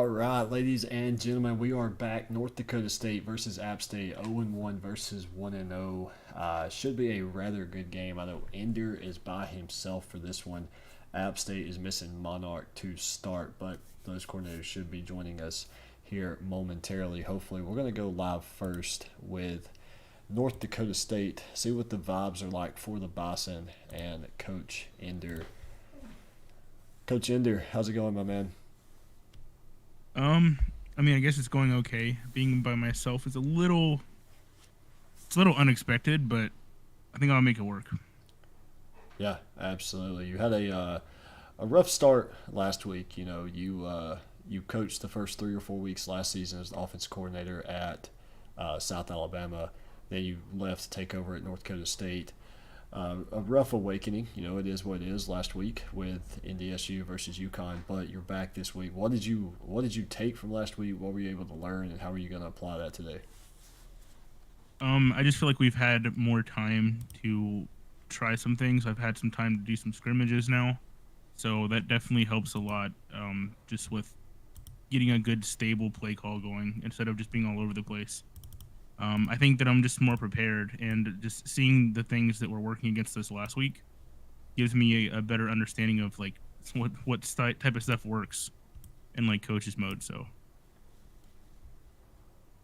All right, ladies and gentlemen, we are back. North Dakota State versus App State, 0-1 versus 1-0. Should be a rather good game. I know Ender is by himself for this one. App State is missing Monarch to start, but those coordinators should be joining us here momentarily. Hopefully, we're going to go live first with North Dakota State, see what the vibes are like for the Bison and Coach Ender. Coach Ender, how's it going, my man? Um, I guess it's going okay. Being by myself is it's a little unexpected, but I think I'll make it work. Yeah, absolutely. You had a rough start last week. You know, you coached the first 3 or 4 weeks last season as the offense coordinator at South Alabama. Then you left to take over at North Dakota State. A rough awakening. You know, it is what it is. Last week with NDSU versus UConn, but you're back this week. What did you take from last week? What were you able to learn, and how are you going to apply that today? I just feel like we've had more time to try some things. I've had some time to do some scrimmages now, so that definitely helps a lot. Just with getting a good stable play call going instead of just being all over the place. I think that I'm just more prepared, and just seeing the things that were working against us last week gives me a better understanding of like type of stuff works in like coach's mode. So,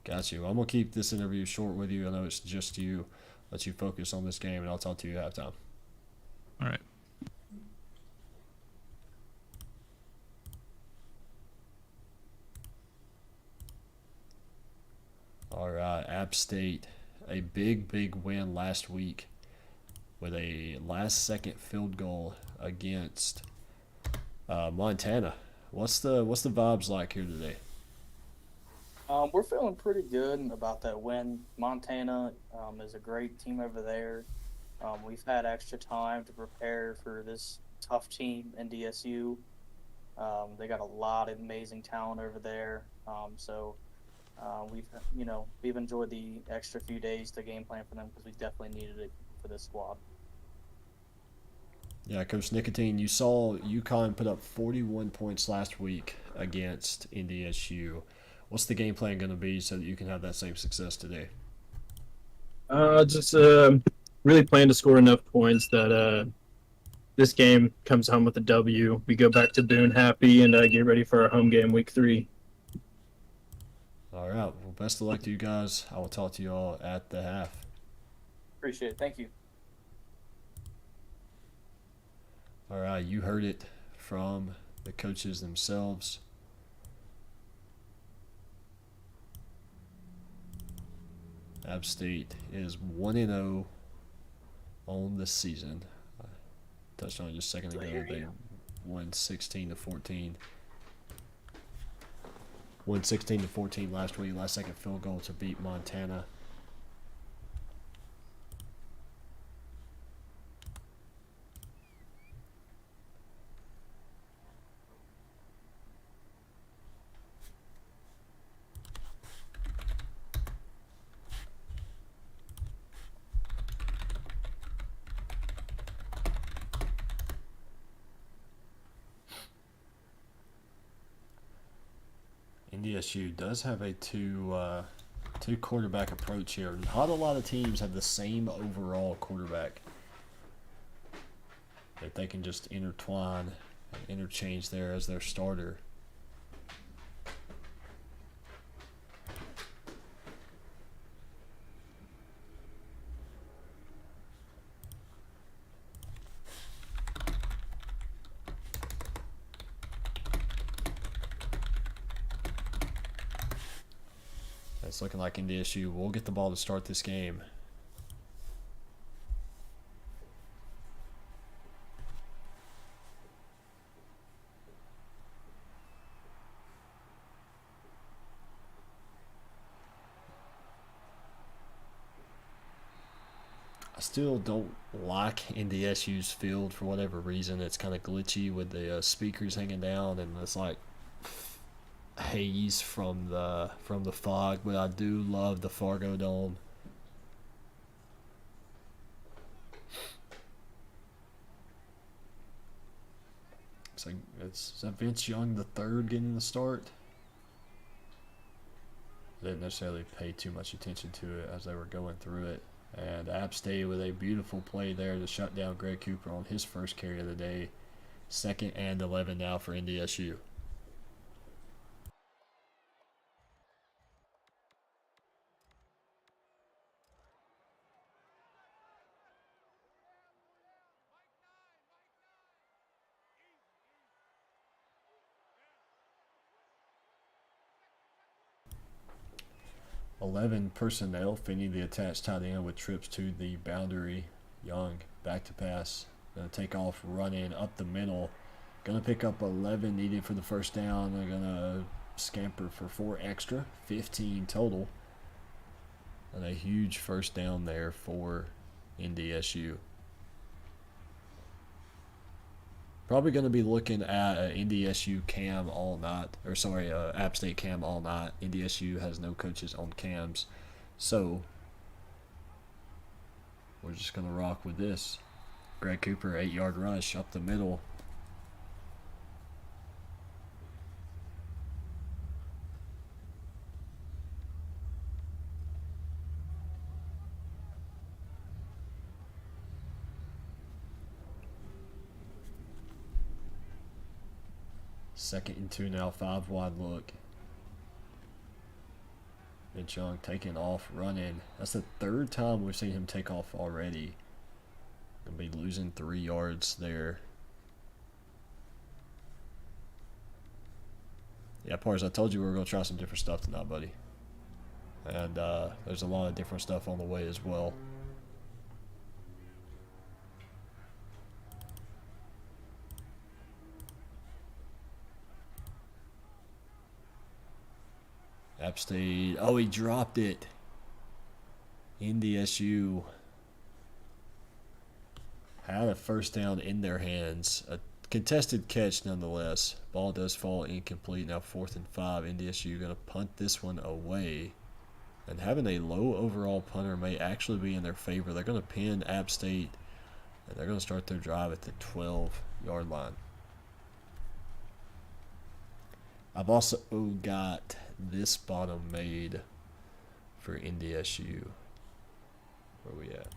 Got you. I'm gonna keep this interview short with you. I know it's just you. Let you focus on this game, and I'll talk to you at halftime. all right. All right, App State, a big win last week with a last-second field goal against Montana. What's the vibes like here today? We're feeling pretty good about that win. Montana is a great team over there. We've had extra time to prepare for this tough team in DSU. They got a lot of amazing talent over there. We've enjoyed the extra few days to game plan for them because we definitely needed it for this squad. Yeah, Coach Nicotine, you saw UConn put up 41 points last week against NDSU. What's the game plan going to be so that you can have that same success today? Just really plan to score enough points that this game comes home with a W. We go back to Boone happy and get ready for our home game week 3. All right. Well, best of luck to you guys. I will talk to you all at the half. Appreciate it. Thank you. All right. You heard it from the coaches themselves. App State is 1-0 on the season. I touched on it just a second ago. They won 16-14. Won 16-14 last week. Last second field goal to beat Montana. NDSU does have a two quarterback approach here. Not a lot of teams have the same overall quarterback that they can just intertwine and interchange there as their starter. It's looking like NDSU will get the ball to start this game. I still don't like NDSU's field for whatever reason. It's kind of glitchy with the speakers hanging down, and it's like haze from the fog. But I do love the Fargo Dome. It's like it's is that Vince Young the third getting the start. didn't necessarily pay too much attention to it as they were going through it. And App State with a beautiful play there to shut down Greg Cooper on his first carry of the day. 2nd and 11 now for NDSU. Eleven personnel, Finney the attached tight end with trips to the boundary. Young back to pass. Gonna take off running up the middle. Gonna pick up 11 needed for the first down. They're gonna scamper for 4 extra, 15 total. And a huge first down there for NDSU. Probably going to be looking at NDSU cam all night, or sorry, App State cam all night. NDSU has no coaches on cams, so we're just going to rock with this. Greg Cooper, 8-yard rush up the middle. Second and 2 now, 5 wide look. Mitch Young taking off, running. That's the 3rd time we've seen him take off already. Gonna be losing 3 yards there. Yeah, Pars, I told you we were gonna try some different stuff tonight, buddy. And there's a lot of different stuff on the way as well. App State. Oh, he dropped it. NDSU had a first down in their hands. A contested catch nonetheless. Ball does fall incomplete. Now 4th and 5. NDSU going to punt this one away. And having a low overall punter may actually be in their favor. They're going to pin App State. And they're going to start their drive at the 12-yard line. I've also got this bottom made for NDSU. Where are we at?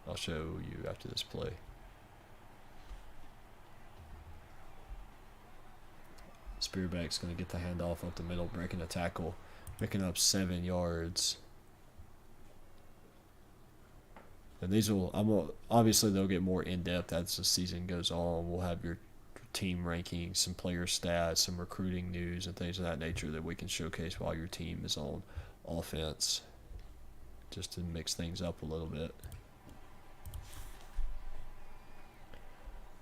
I'll show you after this play. Spearback's going to get the handoff up the middle, breaking a tackle, picking up 7 yards. And these will, obviously they'll get more in-depth as the season goes on. We'll have your team rankings, some player stats, some recruiting news, and things of that nature that we can showcase while your team is on offense, just to mix things up a little bit.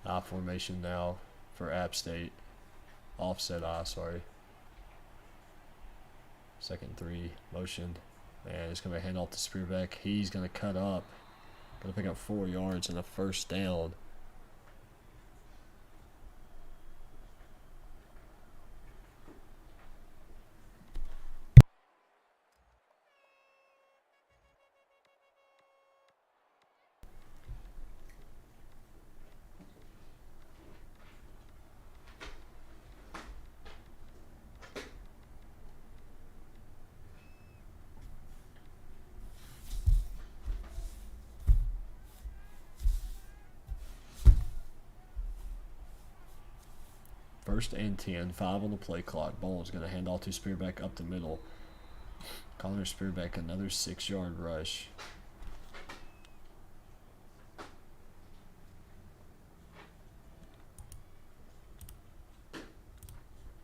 I formation now for App State. Offset I, sorry. 2nd and 3, motion. And it's going to hand off to Spearback. He's going to cut up. Going to pick up 4 yards and a first down. First and 10, 5 on the play clock. Ball is going to hand off to Spearback up the middle. Connor Spearback, another 6-yard rush.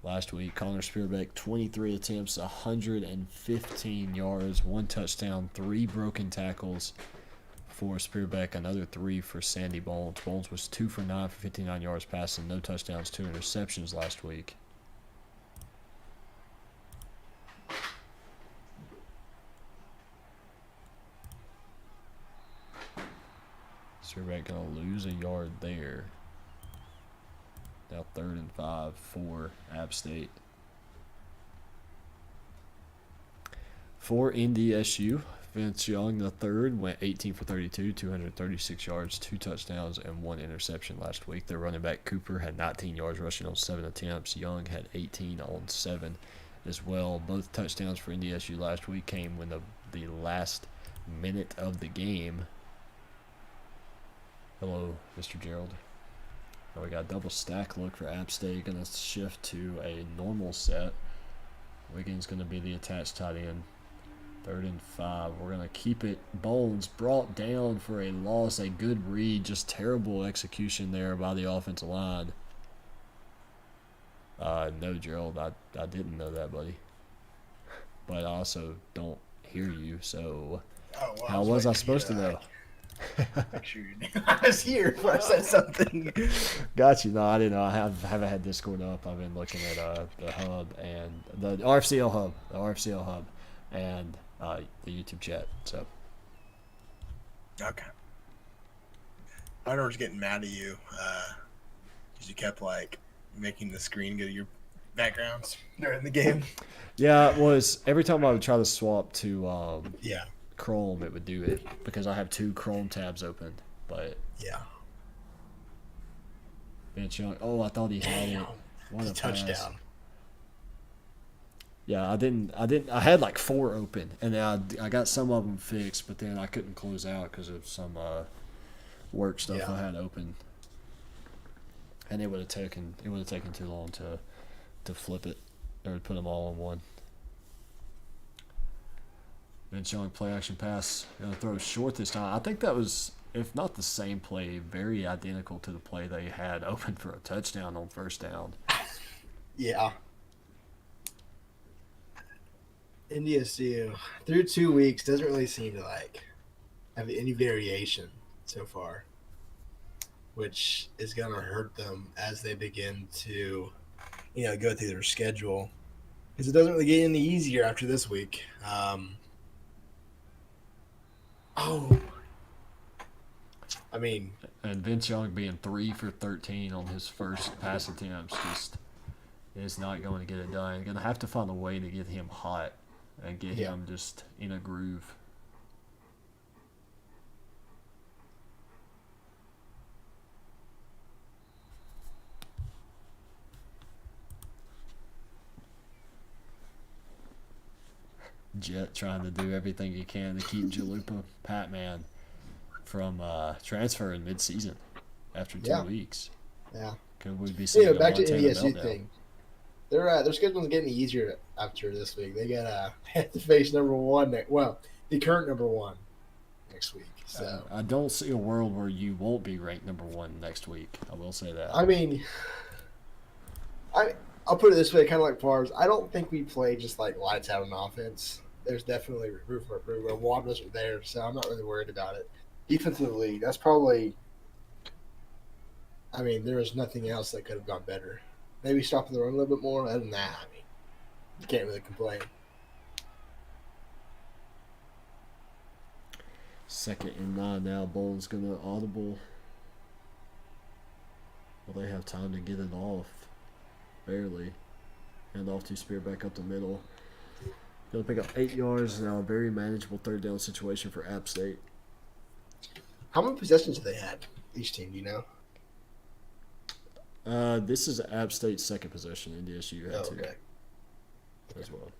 Last week, Connor Spearback, 23 attempts, 115 yards, 1 touchdown, 3 broken tackles for Spearback, another 3 for Sandy Bones. Bones was 2 for 9 for 59 yards passing, no touchdowns, 2 interceptions last week. Spearback going to lose a yard there. Now 3rd and 5 for App State. For NDSU, Vince Young, the third, went 18 for 32, 236 yards, 2 touchdowns, and 1 interception last week. Their running back Cooper had 19 yards rushing on 7 attempts. Young had 18 on 7 as well. Both touchdowns for NDSU last week came when the last minute of the game. Hello, Mr. Gerald. Now we got a double stack look for App State. Going to shift to a normal set. Wiggins going to be the attached tight end. 3rd and 5. We're going to keep it. Bones brought down for a loss. A good read. Just terrible execution there by the offensive line. No, Gerald, I didn't know that, buddy. But I also don't hear you, so how was I supposed to know? Make sure you knew I was here before I said something. Got you. No, I didn't know. I haven't had Discord up. I've been looking at the hub and the RFCL hub, and the YouTube chat. So Okay. I remember just getting mad at you because you kept like making the screen go to your backgrounds during the game. yeah, it was every time I would try to swap to Yeah. Chrome, it would do it because I have 2 Chrome tabs open. But Yeah. Vince Young, oh, I thought he had it. What It's a a touchdown. pass. Yeah, I didn't. I had like 4 open, and then I got some of them fixed, but then I couldn't close out because of some work stuff Yeah. I had open, and it would have taken too long to flip it or put them all in one. Vince Young play action pass, gonna throw short this time. I think that was, if not the same play, very identical to the play they had open for a touchdown on 1st down. Yeah. NDSU through 2 weeks doesn't really seem to like have any variation so far, which is going to hurt them as they begin to, go through their schedule, because it doesn't really get any easier after this week. I mean, And Vince Young being 3 for 13 on his first pass attempts just is not going to get it done. Going to have to find a way to get him hot and get Yeah. him just in a groove. Jet trying to do everything he can to keep Jalupa Patman from transferring mid-season after 2 Yeah. weeks. yeah. Could we be seeing a Back to Montana NDSU meltdown? thing. Their schedule's getting easier after this week. They got have to face number 1. The current number 1 next week. So I don't see a world where you won't be ranked number 1 next week. I will say that. I mean, I'll put it this way, kind of like Pars. I don't think we play just like lights out on offense. There's definitely room for improvement. Wadlers are there, so I'm not really worried about it. Defensively, that's probably. I mean, there was nothing else that could have gone better. Maybe stopping the run a little bit more. Other than that, I mean, you can't really complain. 2nd and 9 now. Bold's going to audible. Well, they have time to get it off. Barely. Hand off to Spear back up the middle. Going to pick up 8 yards. Now a very manageable 3rd down situation for App State. How many possessions have they had, each team, do you know? This is App State's 2nd possession. NDSU had 2 okay. as well.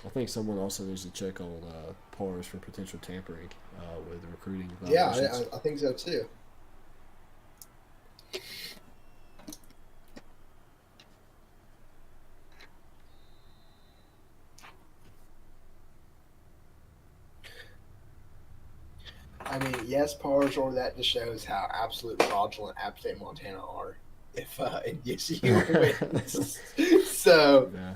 I think someone also needs to check on Pars for potential tampering with recruiting violations. Yeah, I think so too. I mean, yes, Pars, or that just shows how absolute fraudulent App State and Montana are if NDSU wins. So, Yeah.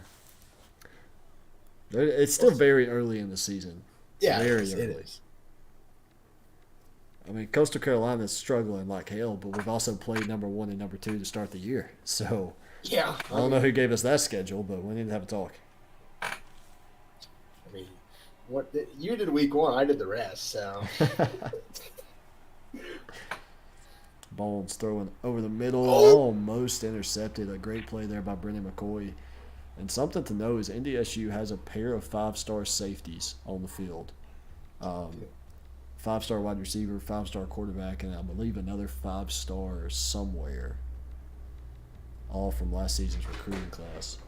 It's still very early in the season. yeah, Very it early. is. I mean, Coastal Carolina's struggling like hell, but we've also played number 1 and number 2 to start the year. So Yeah. I don't know who gave us that schedule, but we need to have a talk. I mean, you did week 1, I did the rest, so. Bones throwing over the middle, almost intercepted. A great play there by Brendan McCoy. And something to know is NDSU has a pair of 5-star safeties on the field. 5-star wide receiver, 5-star quarterback, and I believe another 5-star somewhere. All from last season's recruiting class.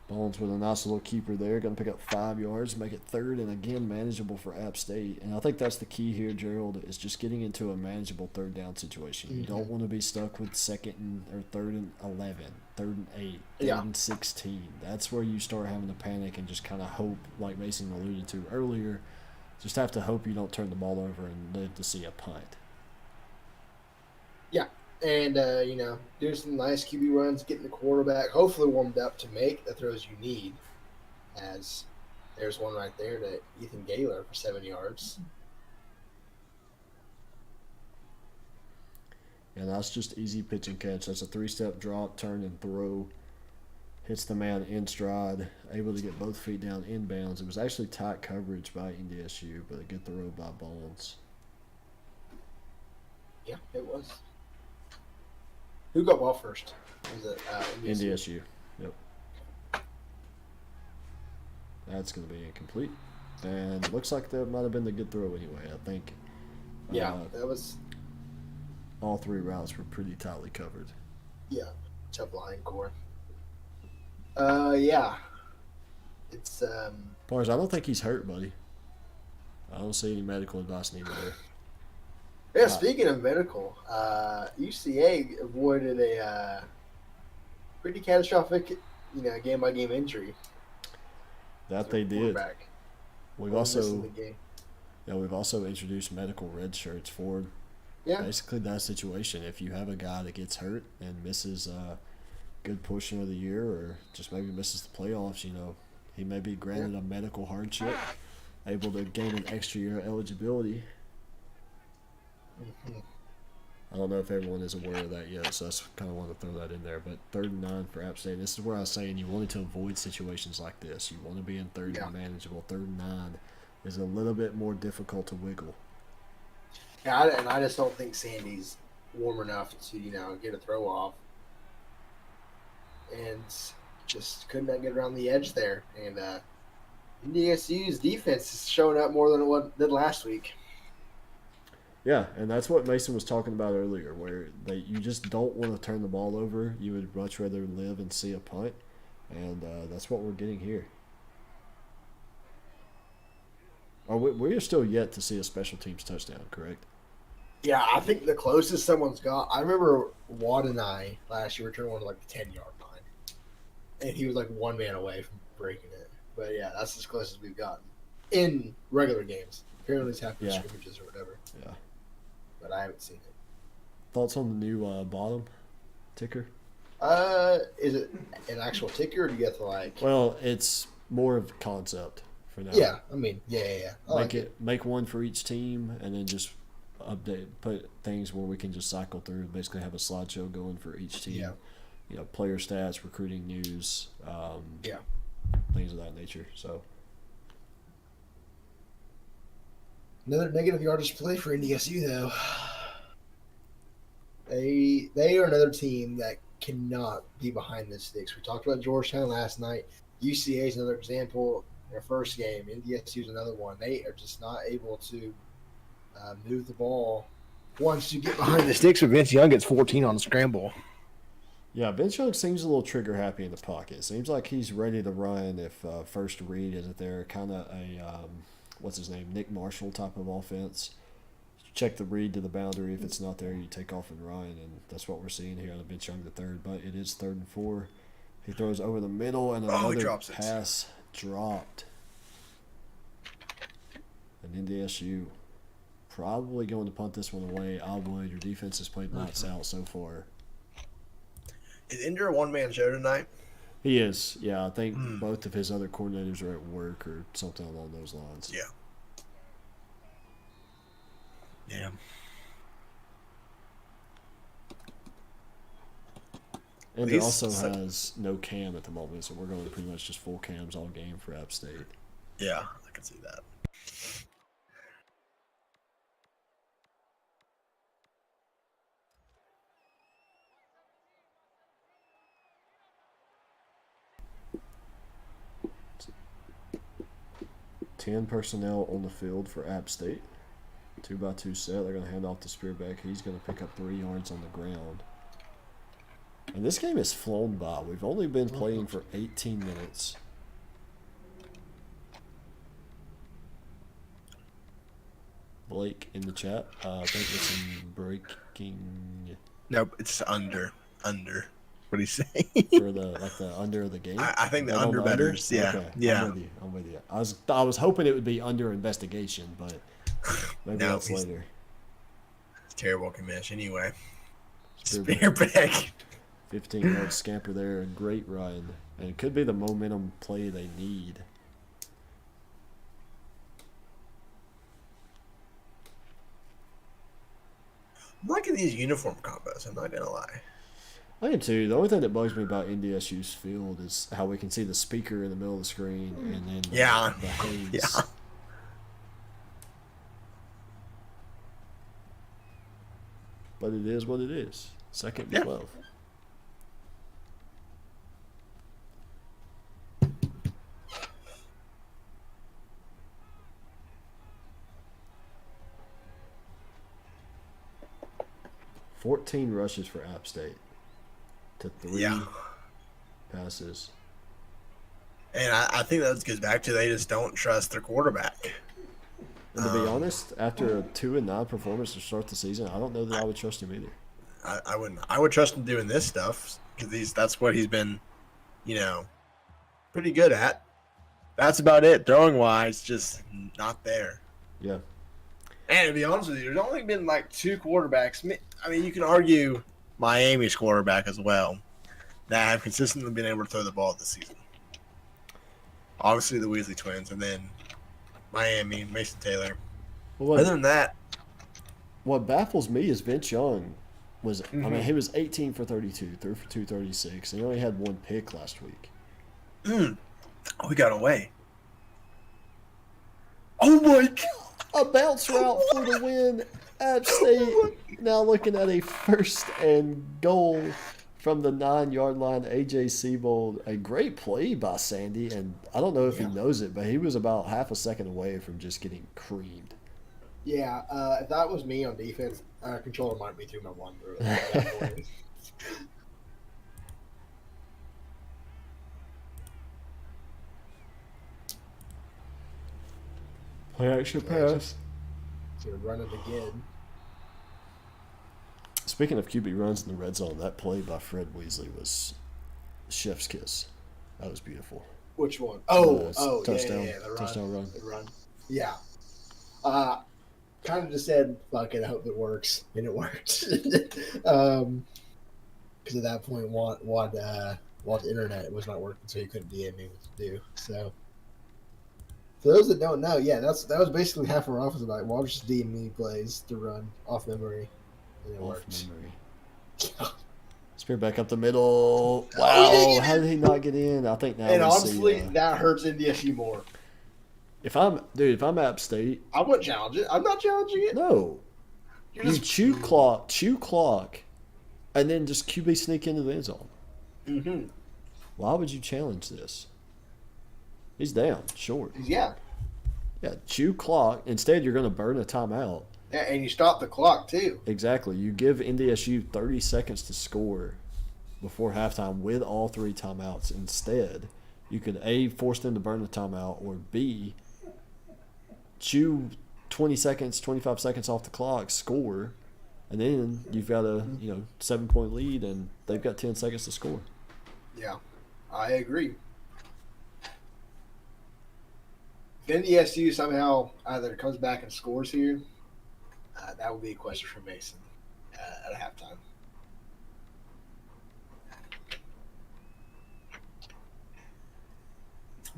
Bones with a nice little keeper there. Going to pick up 5 yards, make it 3rd and again manageable for App State. And I think that's the key here, Gerald, is just getting into a manageable 3rd down situation. You don't want to be stuck with 2nd or 3rd and 11, 3rd and 8, 3rd and 16. That's where you start having to panic and just kind of hope, like Mason alluded to earlier, just have to hope you don't turn the ball over and live to see a punt. Yeah. And, doing some nice QB runs, getting the quarterback hopefully warmed up to make the throws you need. As there's one right there to Ethan Gaylor for 7 yards. And that's just easy pitch and catch. That's a 3-step drop, turn, and throw. Hits the man in stride, able to get both feet down inbounds. It was actually tight coverage by NDSU, but a good throw by Bones. Yeah, it was. Who got ball first? Was it NDSU. Yep. That's going to be incomplete. And it looks like that might have been the good throw anyway, I think. Yeah, that was. All 3 routes were pretty tightly covered. Yeah, tough line core. Yeah. It's. Bars, I don't think he's hurt, buddy. I don't see any medical advice needed there. Yeah, speaking of medical, UCA avoided a pretty catastrophic, game-by-game injury. That they did. We've also introduced medical red shirts for basically that situation. If you have a guy that gets hurt and misses a good portion of the year, or just maybe misses the playoffs, he may be granted a medical hardship, able to gain an extra year of eligibility. I don't know if everyone is aware of that yet, so I just kind of want to throw that in there. But 3rd and 9 for App State. This is where I was saying you wanted to avoid situations like this. You want to be in 3rd and manageable. 3rd and 9 is a little bit more difficult to wiggle. Yeah, and I just don't think Sandy's warm enough to, get a throw off. And just could not get around the edge there. And NDSU's defense is showing up more than it did last week. Yeah, and that's what Mason was talking about earlier, where you just don't want to turn the ball over. You would much rather live and see a punt, and that's what we're getting here. We are still yet to see a special teams touchdown, correct? Yeah, I think the closest someone's got. I remember Watt and I last year returned one to the 10-yard line, and he was 1 man away from breaking it. But yeah, that's as close as we've gotten in regular games. Apparently, it's happened in scrimmages or whatever. Yeah. But I haven't seen it. Thoughts on the new bottom ticker? Is it an actual ticker, or do you have to Well, it's more of a concept for now. Yeah, I mean, yeah. Make one for each team, and then just put things where we can just cycle through. Basically, have a slideshow going for each team. Yeah. Player stats, recruiting news. Things of that nature. So. Another negative yardage play for NDSU, though. They are another team that cannot be behind the sticks. We talked about Georgetown last night. UCA is another example. Their first game. NDSU is another one. They are just not able to move the ball once you get behind the sticks. With Vince Young gets 14 on the scramble. Yeah, Vince Young seems a little trigger happy in the pocket. Seems like he's ready to run if first read isn't there. Kind of a Nick Marshall type of offense. Check the read to the boundary. If it's not there, you take off and run, and that's what we're seeing here on Vince Young the third. But it is 3rd and 4. He throws over the middle, and another pass dropped. And NDSU probably going to punt this one away. I would. Your defense has played lights out so far. Is Ender a one-man show tonight? He is. Yeah, I think both of his other coordinators are at work or something along those lines. Yeah. And it least also so- has no cam at the moment, so we're going to pretty much just full cams all game for App State. Yeah, I can see that. Ten personnel on the field for App State. 2x2 set. They're going to hand off to Spearback. He's going to pick up 3 yards on the ground. And this game has flown by. We've only been playing for 18 minutes. Blake in the chat. I think it's in breaking Nope, it's under. What do you say? for the under of the game. I think the Bet on under betters. Yeah, Okay, yeah. I'm with you. I was hoping it would be under investigation, but maybe No, that's he's- later. It's terrible commish. Anyway, Spearback. Spearback. 15-yard scamper there, great run, and it could be the momentum play they need. I'm liking these uniform combos. I'm not gonna lie. I am too. The only thing that bugs me about NDSU's field is how we can see the speaker in the middle of the screen and then Yeah. the haze. Yeah. But it is what it is. Second and Yeah. 12. "14 rushes for App State to 3 Yeah. passes." And I think that goes back to they just don't trust their quarterback. And to be honest, after a 2-9 performance to start the season, I don't know that I would trust him either. I wouldn't. I would trust him doing this stuff because that's what he's been, pretty good at. That's about it. Throwing wise, just not there. Yeah. And to be honest with you, there's only been like 2 quarterbacks. I mean, you can argue Miami's quarterback as well that have consistently been able to throw the ball this season. Obviously, the Weasley twins, and then Miami, Mason Taylor. Well, Other than that, what baffles me is Vince Young was, I mean, Mhm. he was 18 for 32, threw for 236, and he only had 1 pick last week. we got away. Oh my God! A bounce route for the win. App State now looking at a 1st and goal from the 9-yard line. AJ Seabold, a great play by Sandy, and I don't know if he knows it, but he was about half a second away from just getting creamed. Yeah, if that was me on defense, controller might be through my one through at that point. Play action pass. So run it again. Speaking of QB runs in the red zone, that play by Fred Weasley was chef's kiss. That was beautiful. Which one? Touchdown, yeah, the run. touchdown run. The run. Yeah. Kind of just said, fuck it, I hope it works. And it worked. Because at that point, Walt's internet was not working, so he couldn't DM me what to do. So, for those that don't know, yeah, that was basically half our offensive back. Walt just DM me plays to run off memory. And it Off worked. memory. Spear back up the middle. Oh, Wow, he didn't get how did he not get in? I think now And we honestly, see, that hurts NDSU more. if I'm App State, I wouldn't challenge it. I'm not challenging it. no. You're You just chew clock, and then just QB sneak into the end zone. Mm-hmm. Why would you challenge this? He's down, short. Yeah. Yeah, chew clock. Instead, you're going to burn a timeout. Yeah, and you stop the clock too. Exactly. You give NDSU 30 seconds to score before halftime with all 3 timeouts. Instead, you could A, force them to burn the timeout, or B, chew 20 seconds, 25 seconds off the clock, score, and then you've got a 7-point lead, and they've got 10 seconds to score. Yeah, I agree. If NDSU somehow either comes back and scores here, that would be a question for Mason at halftime.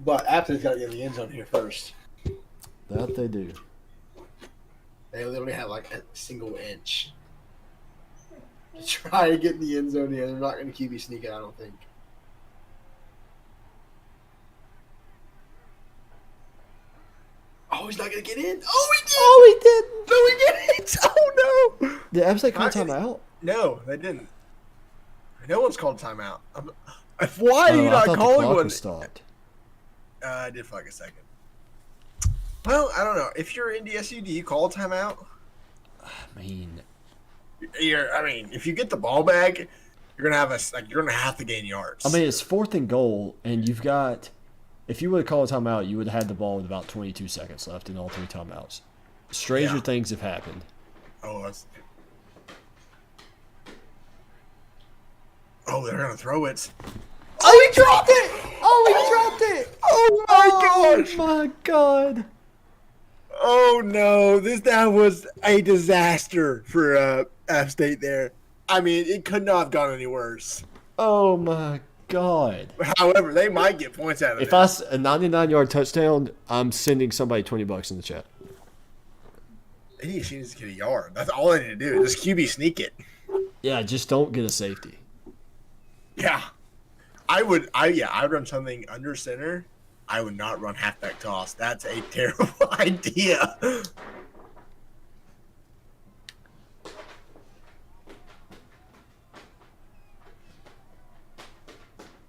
But Apple's got to get in the end zone here first. That they do. They literally have like a single inch. to try and get in the end zone here. They're not going to QB sneak it, I don't think. Oh, he's not going to get in. Oh, he did. Oh, he didn't. No, he didn't. Oh no. Did App State call How did he- timeout? No, they didn't. No one's called timeout. Why are Oh, you I not thought the calling clock one? was stopped. I did for like a second. Well, I don't know. If you're in DSU, do you call a timeout? I mean, If you get the ball back, you're gonna have to gain yards. I mean, it's 4th and goal, and you've got. If you would have called a timeout, you would have had the ball with about 22 seconds left in all 3 timeouts. Stranger Yeah. things have happened. They're gonna throw it. Oh, he dropped it! Oh, he dropped it! Oh my gosh! Oh my god! Oh no! That was a disaster for App State there. I mean, it could not have gone any worse. Oh my god! However, they might get points out of If it. a 99-yard touchdown, I'm sending somebody $20 in the chat. They need to get a yard. That's all they need to do. Just QB sneak it. Yeah, just don't get a safety. Yeah. I would run something under center. I would not run halfback toss. That's a terrible idea.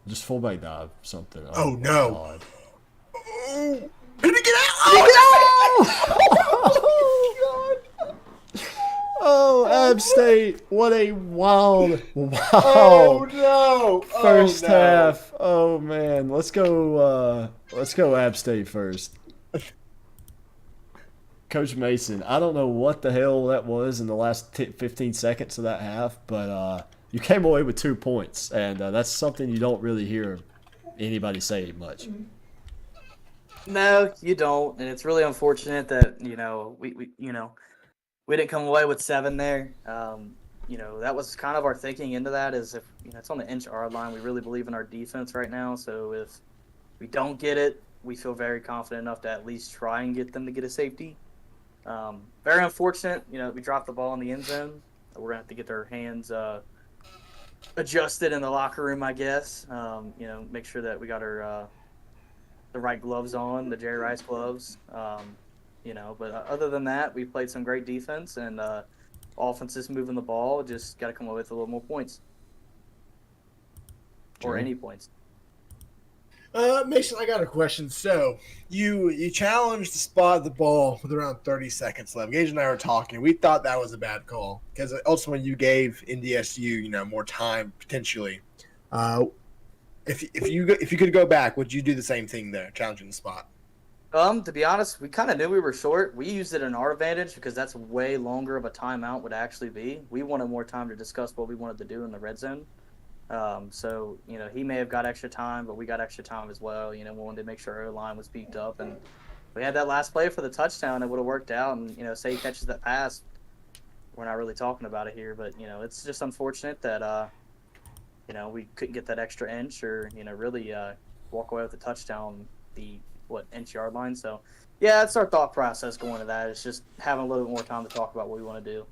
Just fullback dive, something. Oh, my no. God. Oh, did it get out? Oh, Oh, App State! What a wild, oh no! first oh, no. half. Oh man, let's go App State first. Coach Mason, I don't know what the hell that was in the last 15 seconds of that half, but you came away with 2 points, and that's something you don't really hear anybody say much. No, you don't, and it's really unfortunate that we didn't come away with 7 there. That was kind of our thinking into that. Is if it's on the inch-yard line, we really believe in our defense right now. So if we don't get it, we feel very confident enough to at least try and get them to get a safety. Very unfortunate, we dropped the ball in the end zone. We're gonna have to get their hands adjusted in the locker room, I guess. Make sure that we got our the right gloves on, the Jerry Rice gloves. But other than that, we played some great defense, and offense is moving the ball. Just got to come up with a little more points, or Jerry? any points. Mason, I got a question. So you challenged to spot the ball with around 30 seconds left. Gage and I were talking. We thought that was a bad call because ultimately you gave NDSU more time potentially. If you could go back, would you do the same thing there, challenging the spot? To be honest, we kind of knew we were short. We used it in our advantage because that's way longer of a timeout would actually be. We wanted more time to discuss what we wanted to do in the red zone. So he may have got extra time, but we got extra time as well. We wanted to make sure our line was beefed up, and we had that last play for the touchdown. It would have worked out, and say he catches that pass, we're not really talking about it here, but it's just unfortunate that we couldn't get that extra inch or really walk away with the touchdown. The inch-yard line. So, yeah, that's our thought process going to that. It's just having a little bit more time to talk about what we want to do.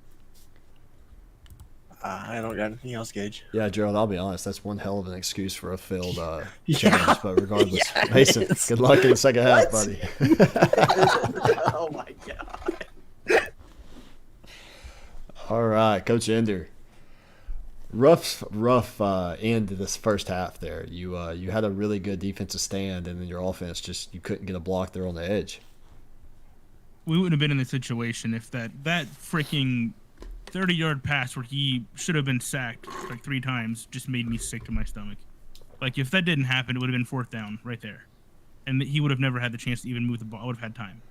I don't got anything else, Gage. Yeah, Gerald, I'll be honest, that's one hell of an excuse for a failed Yeah. challenge, but regardless, Yeah, it Mason, is. good luck in the second half, What? buddy. Oh, my God. All right, Coach Ender. Rough end to this first half there. You had a really good defensive stand, and then your offense you couldn't get a block there on the edge. We wouldn't have been in this situation if that freaking 30-yard pass where he should have been sacked like 3 times just made me sick to my stomach. Like, if that didn't happen, it would have been 4th down right there. And he would have never had the chance to even move the ball. I would have had time.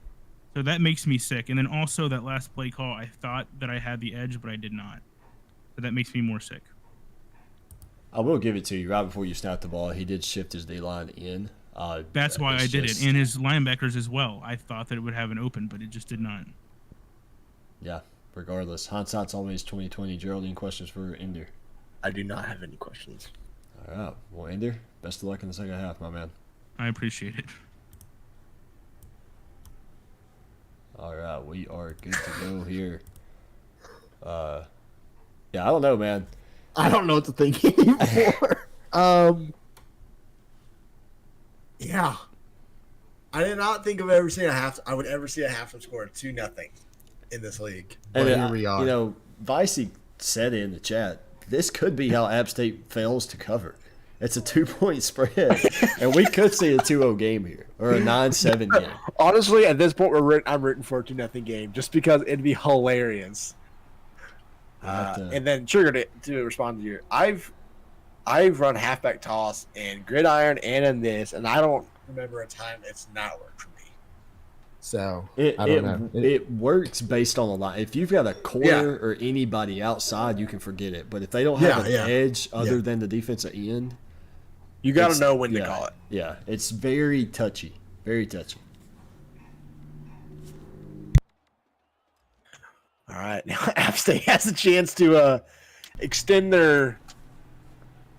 So that makes me sick. And then also that last play call, I thought that I had the edge, but I did not. So that makes me more sick. I will give it to you. Right before you snapped the ball, he did shift his D-line in. That's why I it's did just- it. And his linebackers as well. I thought that it would have an open, but it just did not. Yeah, regardless. Hindsight's always 20/20. Geraldine, questions for Ender? I do not have any questions. All right. Well, Ender, best of luck in the second half, my man. I appreciate it. All right, we are good to go here. Yeah, I don't know, man. I don't know what to think anymore. Yeah. I did not think of ever seeing I would ever see a halftime score of 2-0 in this league. Well, And here we are. You know, Vicey said it in the chat. This could be how App State fails to cover. It's a 2-point spread, and we could see a 2-0 game here or a 9-7 game. Honestly, at this point, I'm rooting for a 2-0 game just because it'd be hilarious. And then Trigger to respond to you. I've run halfback toss and gridiron and in this, and I don't remember a time it's not worked for me. So It I don't know. it works based on the line. If you've got a corner or anybody outside, you can forget it. But if they don't have an edge other than the defensive end, You got to it's- know when to yeah, call it. Yeah, it's very touchy. Very touchy. All right, now App State has a chance to extend their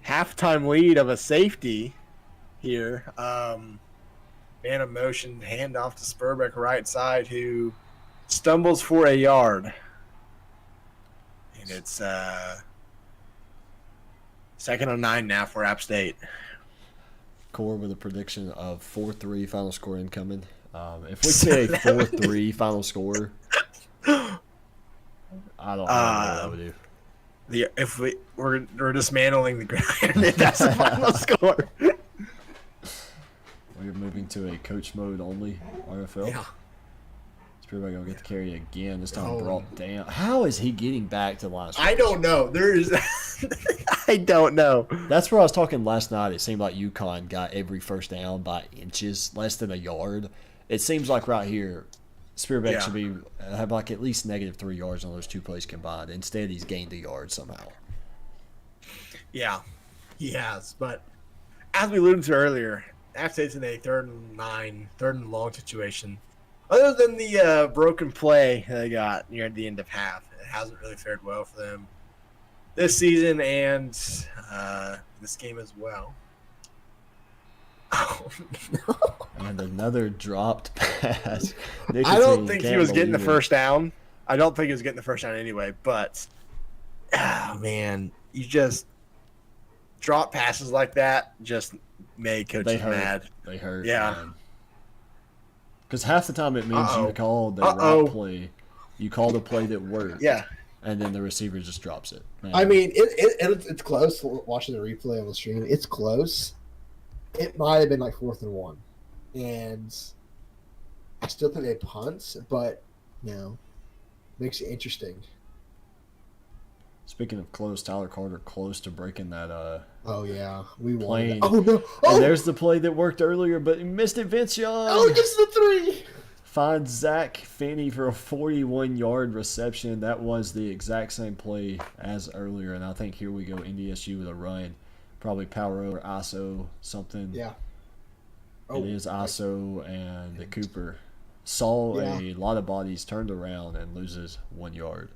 halftime lead of a safety here. Man of motion, handoff to Spurbeck right side, who stumbles for a yard. And it's 2nd and 9 now for App State. Core with a prediction of 4-3 final score incoming. If we say a 4-3 final score, I don't know what I would do. If we're dismantling the gridiron, if that's the final score. We're moving to a coach mode only RFL. Yeah. Spirit gonna get the carry again. This time brought down. How is he getting back to the line of I scrimmage? don't know. I don't know. That's where I was talking last night. It seemed like UConn got every first down by inches, less than a yard. It seems like right here, Spearback should have like at least -3 yards on those two plays combined. Instead, he's gained a yard somehow. Yeah, he has. But as we alluded to earlier, App State's in a 3rd and 9, 3rd and long situation. Other than the broken play they got near the end of half, it hasn't really fared well for them this season and this game as well. Oh, no. And another dropped pass. I don't think he was getting the first down. I don't think he was getting the first down anyway, but man, you just drop passes like that just made coaches mad. They hurt. Yeah. Because half the time it means you called the right play. You called a play that worked. Yeah. And then the receiver just drops it. Man. I mean, it's close. Watching the replay on the stream, it's close. It might have been like 4th and 1, and I still think they punt, but makes it interesting. Speaking of close, Tyler Carter close to breaking that. Oh yeah, we won. Plane. Oh no! Oh, and there's the play that worked earlier, but he missed it. Vince Young. Oh, he gets the 3. Finds Zach Finney for a 41-yard reception. That was the exact same play as earlier, and I think here we go NDSU with a run, probably power over ISO something. Yeah. It is ISO, and the Cooper saw a lot of bodies, turned around, and loses 1 yard.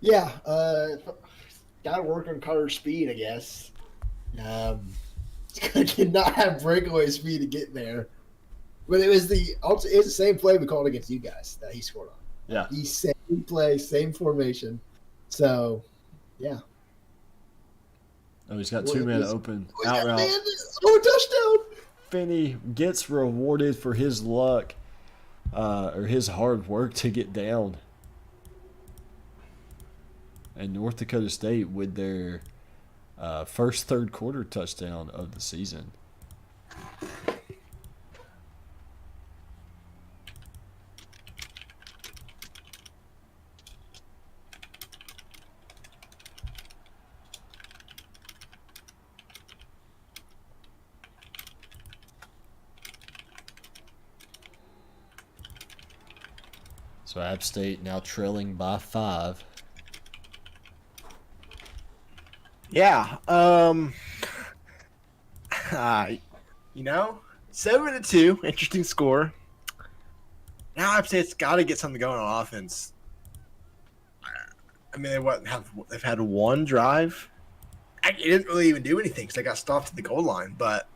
Yeah, got to work on Carter's speed, I guess. Did not have breakaway speed to get there, but it was the same play we called against you guys that he scored on. Yeah, the same play, same formation. So, yeah. Oh, he's got 2 men open. Out route. Touchdown! Finney gets rewarded for his luck, or his hard work to get down. And North Dakota State with their first third quarter touchdown of the season. So App State now trailing by 5. Yeah. 7-2, interesting score. Now App State's got to get something going on offense. I mean, they've had one drive. It didn't really even do anything because they got stopped at the goal line. But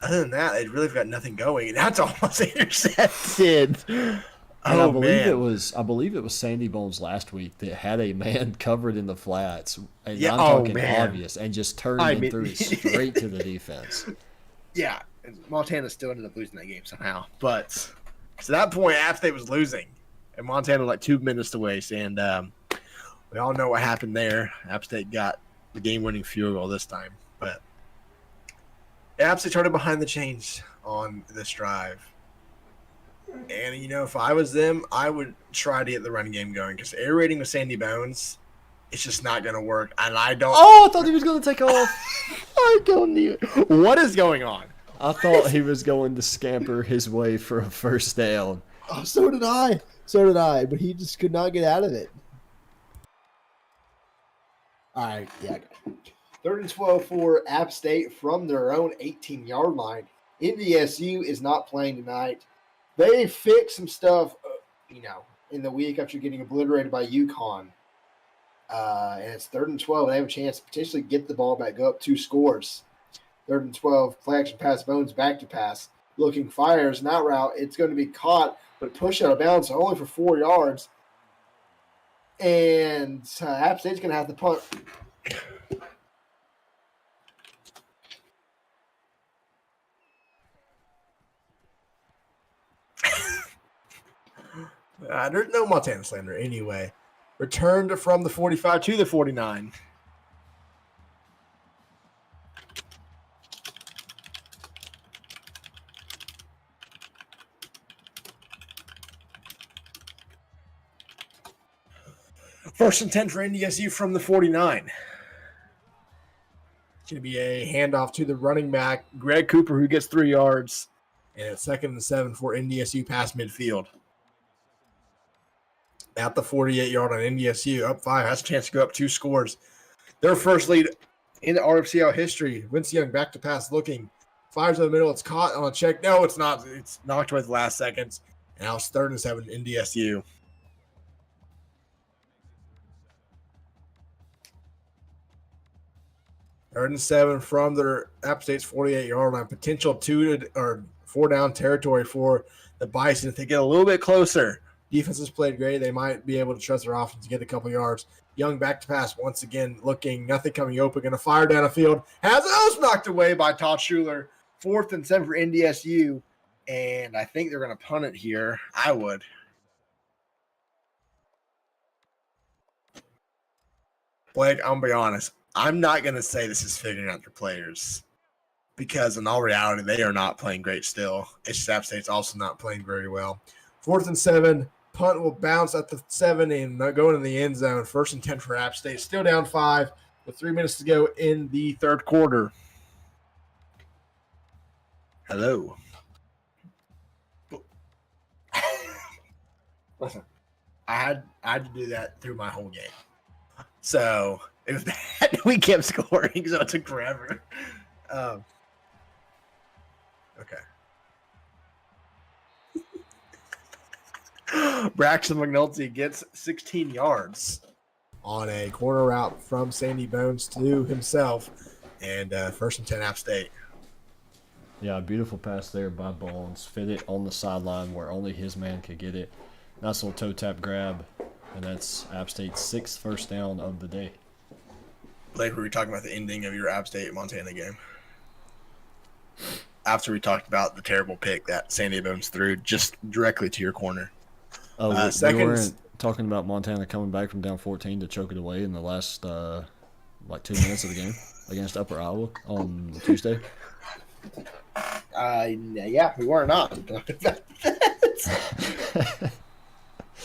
other than that, they really got nothing going, and that's almost intercepted. And I Oh believe man, I believe it was Sandy Bones last week that had a man covered in the flats, and yeah. I'm Oh talking man. obvious, and just turned I and mean, threw it straight to the defense. yeah. Montana still ended up losing that game somehow, but to that point, App State was losing, and Montana was like 2 minutes to waste, and we all know what happened there. App State got the game-winning field goal this time, but App State started behind the chains on this drive. And, if I was them, I would try to get the running game going because air raiding with Sandy Bones, it's just not going to work. And I don't. Oh, I thought he was going to take off. I don't even. What is going on? I thought he was going to scamper his way for a first down. Oh, so did I. So did I. But he just could not get out of it. All right. Yeah. 3rd and 12 for App State from their own 18-yard line. NDSU is not playing tonight. They fixed some stuff, in the week after getting obliterated by UConn. And it's 3rd and 12. They have a chance to potentially get the ball back, go up 2 scores. 3rd and 12, play action pass, Bones back to pass. Looking, fires, and that route, it's going to be caught, but pushed out of bounds, so only for 4 yards. And App State's going to have to punt. There's no Montana slander anyway. Returned from the 45 to the 49. First and 10 for NDSU from the 49. It's going to be a handoff to the running back, Greg Cooper, who gets 3 yards. And it's 2nd and 7 for NDSU past midfield. At the 48-yard on NDSU, up 5, has a chance to go up 2 scores. Their first lead in the RFCL history. Vince Young back to pass looking. Fires in the middle. It's caught on a check. No, it's not. It's knocked away at the last seconds. And now it's 3rd and 7 NDSU. Third and 7 from their App State's 48-yard line. Potential 2 or 4 down territory for the Bison if they get a little bit closer. Defense has played great. They might be able to trust their offense to get a couple yards. Young back to pass once again, looking, nothing coming open. Going to fire down the field. Has it knocked away by Todd Schuler. 4th and 7 for NDSU. And I think they're going to punt it here. I would. Blake, I'm going to be honest. I'm not going to say this is figuring out their players because in all reality, they are not playing great still. It's just App State's also not playing very well. 4th and 7. Punt will bounce at the 7 and go into the end zone. 1st and 10 for App State. Still down 5 with 3 minutes to go in the 3rd quarter. Hello. Listen, I had to do that through my whole game. So it was bad. We kept scoring, so it took forever. Okay. Braxton McNulty gets 16 yards on a corner route from Sandy Bones to himself, and 1st and 10 App State. Yeah, beautiful pass there by Bones. Fit it on the sideline where only his man could get it. Nice little toe tap grab, and that's App State's 6th first down of the day. Blake, were we talking about the ending of your App State Montana game? After we talked about the terrible pick that Sandy Bones threw just directly to your corner. Oh, we Seconds. weren't talking about Montana coming back from down 14 to choke it away in the last 2 minutes of the game against Upper Iowa on Tuesday. Yeah, we were not.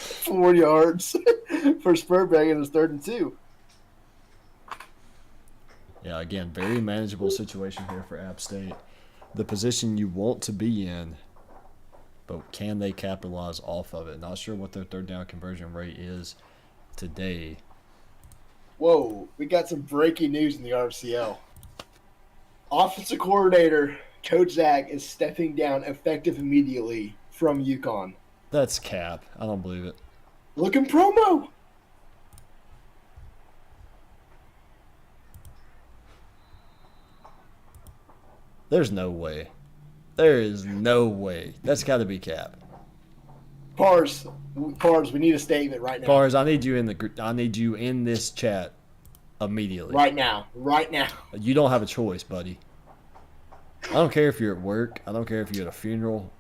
4 yards for Spurbeck, and it was 3rd and 2. Yeah, again, very manageable situation here for App State. The position you want to be in, but can they capitalize off of it? Not sure what their 3rd down conversion rate is today. Whoa, we got some breaking news in the RFCL. Offensive coordinator Coach Zach is stepping down effective immediately from UConn. That's cap. I don't believe it. Looking promo. There's no way. There is no way. That's got to be cap. Pars, we need a statement right now. Bars, I need you in I need you in this chat immediately. Right now. You don't have a choice, buddy. I don't care if you're at work. I don't care if you're at a funeral.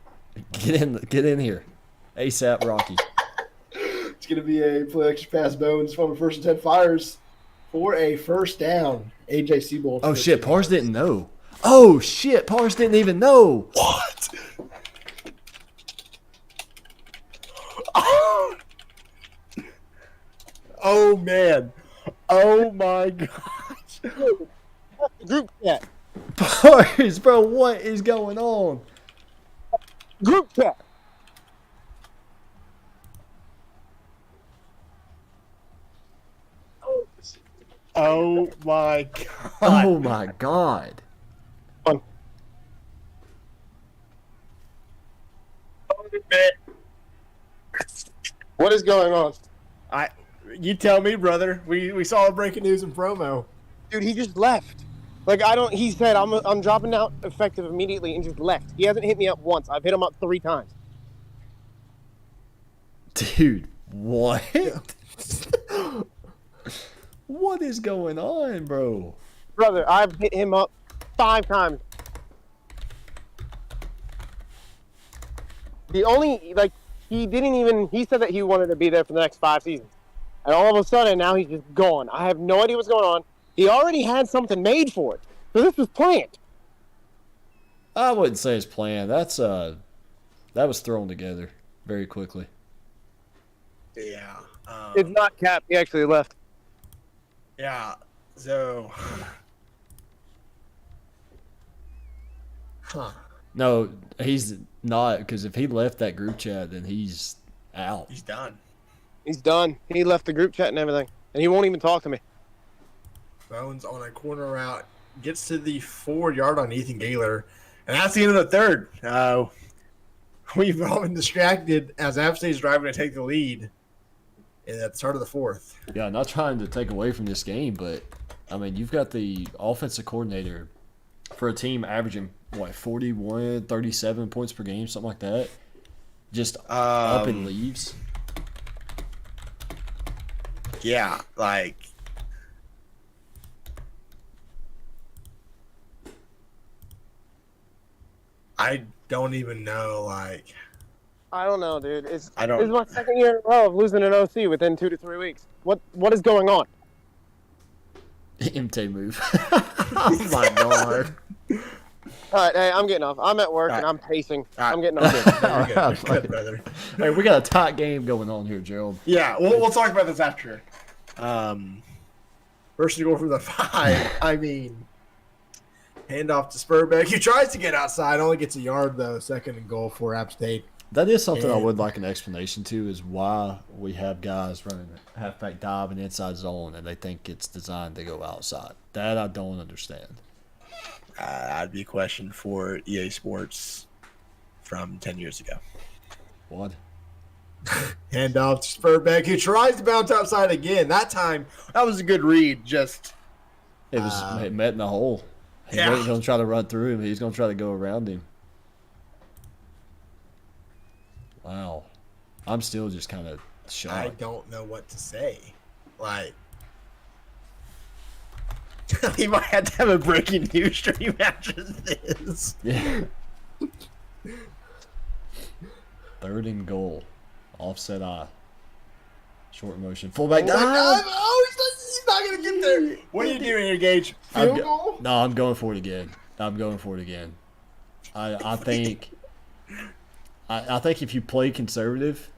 Get in here, ASAP, Rocky. It's going to be a play extra pass Bones from a 1st and 10 fires for a first down. AJ Seabold. Oh shit, Pars didn't know. Oh shit, Pars didn't even know. What? Oh man. Oh my gosh. Group chat. Pars, bro, what is going on? Group chat. Oh my god. Oh my god. What is going on? You tell me, brother. We saw a breaking news in promo. Dude, he just left. Like, he said, I'm dropping out effective immediately and just left. He hasn't hit me up once. I've hit him up 3 times. Dude, what? What is going on, bro? Brother, I've hit him up 5 times. The only, like, he said that he wanted to be there for the next 5 seasons. And all of a sudden, now he's just gone. I have no idea what's going on. He already had something made for it. So this was planned. I wouldn't say it's planned. That was thrown together very quickly. Yeah. It's not Cap. He actually left. Yeah. So. Huh. No, he's not, because if he left that group chat, then he's out. He's done. He's done. He left the group chat and everything. And he won't even talk to me. Bones on a corner route gets to the 4-yard on Ethan Gaylor, and that's the end of the third. We've all been distracted as App State's driving to take the lead at the start of the 4th. Yeah, not trying to take away from this game, but, I mean, you've got the offensive coordinator for a team averaging, 41, 37 points per game, something like that. Just up and leaves. Yeah, like. I don't even know, like. I don't know, dude. This is I don't. my 2nd year in a row of losing an OC within 2 to 3 weeks. What is going on? MT move. Oh my god. All right, hey, I'm getting off. I'm at work All right. and I'm pacing. All right. I'm getting off. You're good. You're good, brother. Hey, we got a tight game going on here, Gerald. Yeah, we'll talk about this after. First to go from the 5. I mean, handoff to Spurbeck. He tries to get outside, only gets a yard though. 2nd and goal for App State. That is something I would like an explanation to, is why we have guys running halfback dive and inside zone and they think it's designed to go outside. That I don't understand. That'd be a question for EA Sports from 10 years ago. What? Handoff to Spurbeck, who tries to bounce outside again. That time, that was a good read. Just It was it met in the hole. He Yeah. wasn't going to try to run through him. He's going to try to go around him. Wow. I'm still just kind of I shocked. don't know what to say. Like, he might have to have a breaking news stream after this. Yeah. 3rd and goal. Offset eye. Short motion. Fullback dive. Oh, he's not going to get there. What are you doing here, Gage? Field goal? No, I'm going for it again. I think if you play conservative,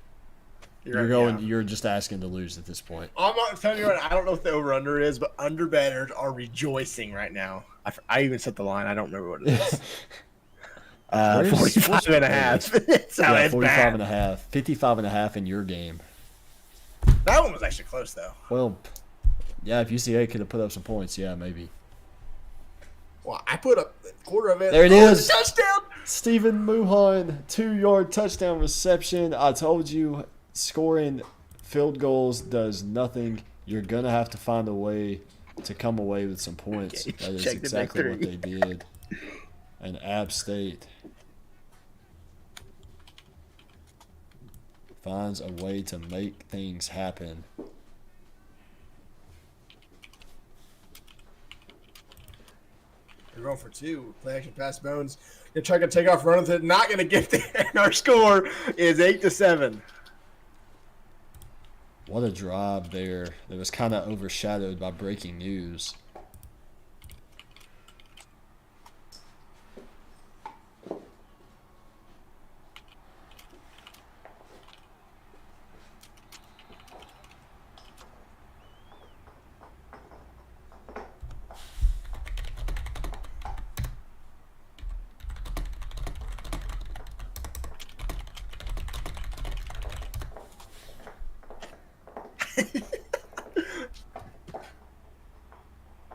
you're just asking to lose at this point. I'm not telling you right. I don't know what the over/under is, but under bettors are rejoicing right now. I even set the line. I don't remember what it is. 45 and a half. That's how Yeah, it's 45 bad. and a half. 55 and a half in your game. That one was actually close, though. Well, yeah, if UCA could have put up some points, yeah, maybe. Well, I put up a quarter of it. There it Oh, is. it's a touchdown. Stephen Muhan, 2-yard touchdown reception. I told you, scoring field goals does nothing. You're going to have to find a way to come away with some points. Okay, That is check the exactly what victory. they did. And App State finds a way to make things happen. They're going for two. Play action pass Bones. They're trying to take off run with it. Not going to get there. And our score is 8-7. What a drive there that was kind of overshadowed by breaking news.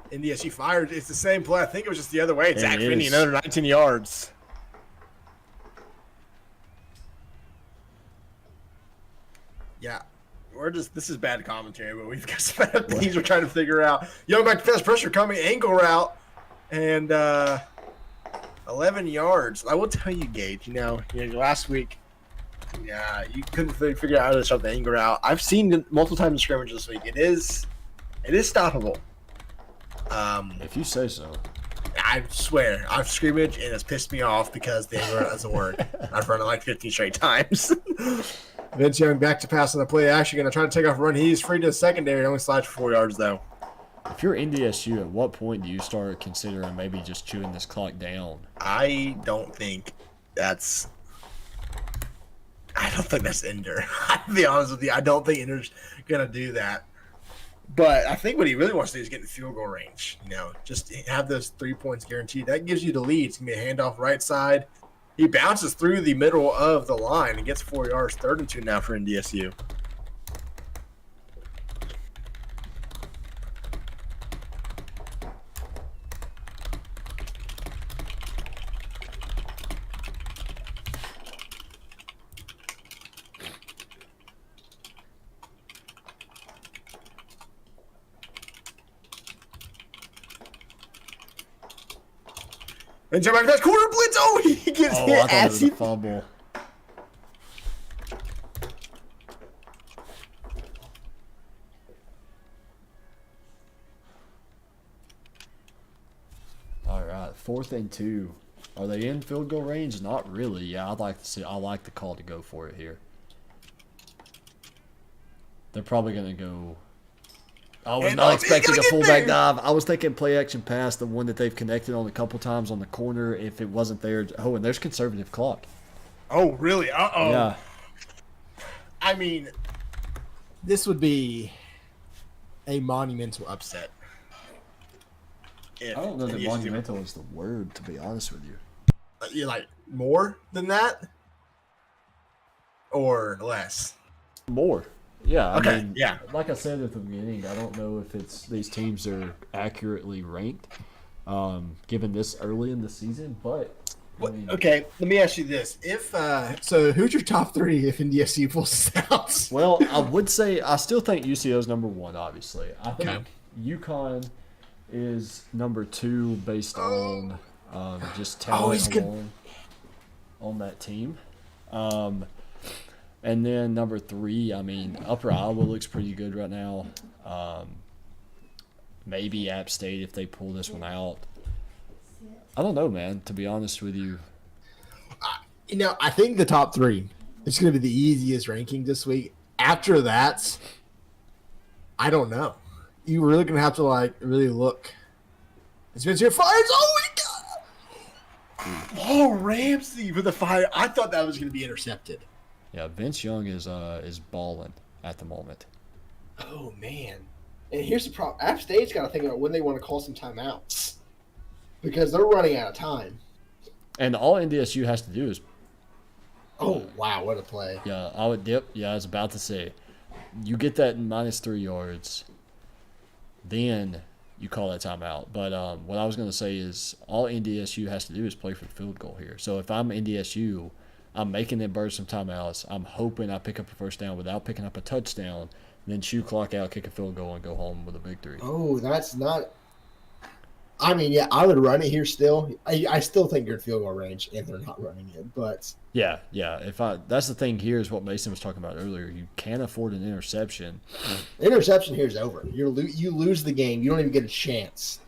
NDSU fired. It's the same play. I think it was just the other way. It Zach Finney, is. another 19 yards. Yeah. This is bad commentary, but we've got some things we're trying to figure out. Young back to pass pressure coming, ankle route, and 11 yards. I will tell you, Gage, last week, you couldn't figure out how to stop the ankle route. I've seen it multiple times in scrimmage this week. It is stoppable. If you say so. I swear, I've scrimmaged and it's pissed me off because the ankle route doesn't work. I've run it like 15 straight times. Vince Young back to pass on the play. Actually going to try to take off a run. He's free to the secondary. Only slides for 4 yards, though. If you're NDSU, at what point do you start considering maybe just chewing this clock down? I don't think that's Ender. I'll be honest with you. I don't think Ender's going to do that. But I think what he really wants to do is get in the field goal range. Just have those 3 points guaranteed. That gives you the lead. It's going to be a handoff right side. He bounces through the middle of the line and gets 4 yards. 3rd and 2 now for NDSU. And jump back to that corner blitz. Oh, he gets hit I thought it as was he a fumble. All right, 4th and 2. Are they in field goal range? Not really. Yeah, I'd like to see. I like the call to go for it here. They're probably gonna go. I was not expecting a fullback dive. I was thinking play action pass, the one that they've connected on a couple times on the corner. If it wasn't there, and there's conservative clock. Oh, really? Uh-oh. Yeah. I mean, This would be a monumental upset. I don't know that monumental is the word, to be honest with you. You're like more than that, or less? More. Yeah. Okay, I mean, yeah. Like I said at the beginning, I don't know if these teams are accurately ranked, given this early in the season. But I mean, Okay, let me ask you this: if So who's your top three if NDSU pulls this out? well, I would say I still think UCO is number 1. Obviously, I think UConn is number 2 based on just talent alone on that team. And then number 3, I mean, Upper Iowa looks pretty good right now. Maybe App State if they pull this one out. I don't know, man, to be honest with you. I think the top three is going to be the easiest ranking this week. After that, I don't know. You really going to have to really look. Spencer fires. Oh my god! Oh, Ramsey with the fire. I thought that was going to be intercepted. Yeah, Vince Young is balling at the moment. Oh man! And here's the problem: App State's got to think about when they want to call some timeouts because they're running out of time. And all NDSU has to do is, Oh wow! What a play! yeah, I would dip. Yeah, I was about to say, you get that -3 yards, then you call that timeout. But what I was going to say is all NDSU has to do is play for the field goal here. So if I'm NDSU, I'm making them burn some timeouts. I'm hoping I pick up a first down without picking up a touchdown, then chew clock out, kick a field goal, and go home with a victory. Oh, that's not. I mean, yeah, I would run it here still. I still think you're in field goal range, and they're not running it. But Yeah. That's the thing here is what Mason was talking about earlier. You can't afford an interception. interception here is over. You lose the game. You don't even get a chance.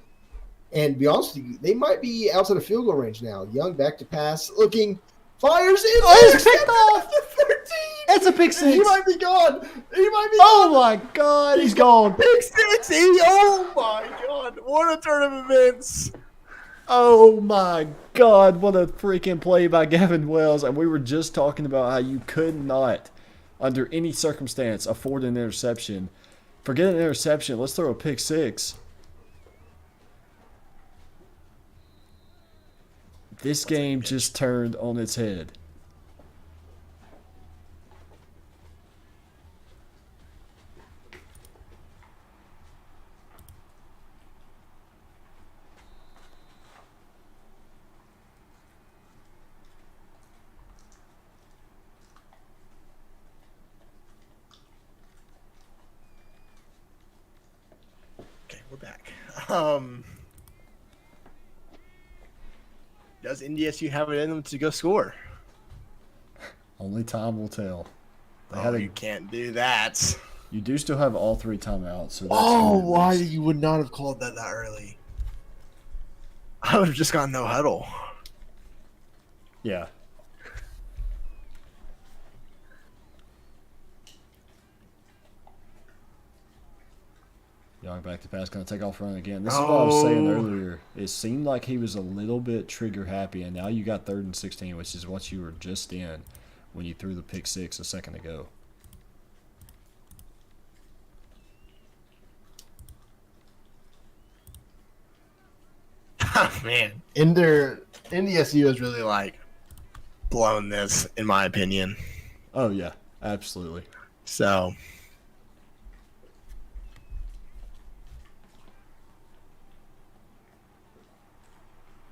And to be honest with you, they might be outside of field goal range now. Young back to pass, looking, fires in. Oh, it's picked off! The 13. It's a pick six. He might be gone. He might be Oh gone. my God, he's gone. Pick six. Oh my God! What a turn of events. Oh my God, what a freaking play by Gavin Wells. And we were just talking about how you could not, under any circumstance, afford an interception. Forget an interception. Let's throw a pick six. This game just turned on its head. Okay, we're back. Does NDSU have it in them to go score? Only time will tell. You can't do that. You do still have all 3 timeouts. So that's Oh, good. why you would not have called that early? I would have just gone no huddle. Yeah. Young back to pass, going to take off running again. This is what I was saying earlier. It seemed like he was a little bit trigger happy, and now you got 3rd and 16, which is what you were just in when you threw the pick six a second ago. Man, NDSU has really blown this, in my opinion. Oh, yeah, absolutely. So,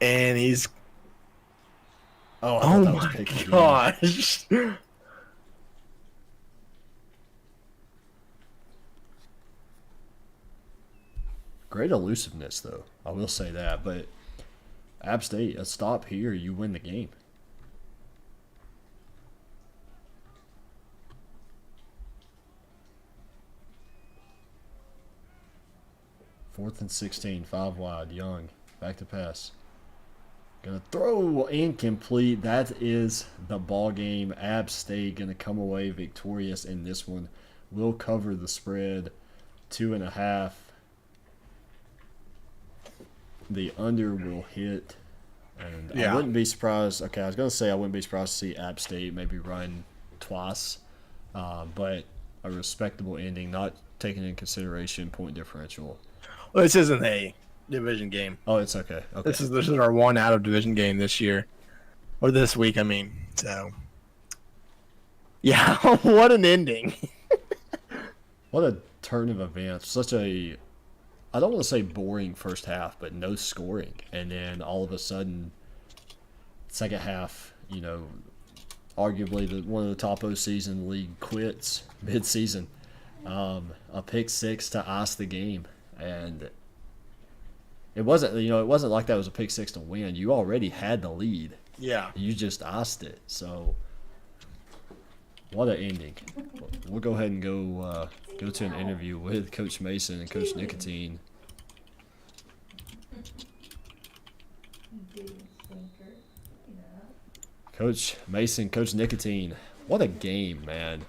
and he's Oh, I oh thought that was my pick again. gosh. Great elusiveness, though. I will say that. But App State, a stop here, you win the game. Fourth and 16, 5 wide. Young, back to pass. Gonna throw incomplete. That is the ball game. App State gonna come away victorious in this one. Will cover the spread, 2.5. The under will hit, and I Yeah. wouldn't be surprised. Okay, I was gonna say I wouldn't be surprised to see App State maybe run twice, but a respectable ending, not taking into consideration point differential. Well, this isn't a division game. Oh, it's okay. Okay. This is our one out of division game this year, or this week. I mean, so yeah, what an ending! What a turn of events. Such a, I don't want to say boring first half, but no scoring. And then all of a sudden, second half, arguably one of the top OCs in the league quits mid-season. A pick six to ice the game. And it wasn't like that was a pick six to win. You already had the lead. Yeah, You just iced it. So, what an ending. We'll go ahead and go to an interview with Coach Mason and Coach Nicotine. Coach Mason, Coach Nicotine. What a game, man.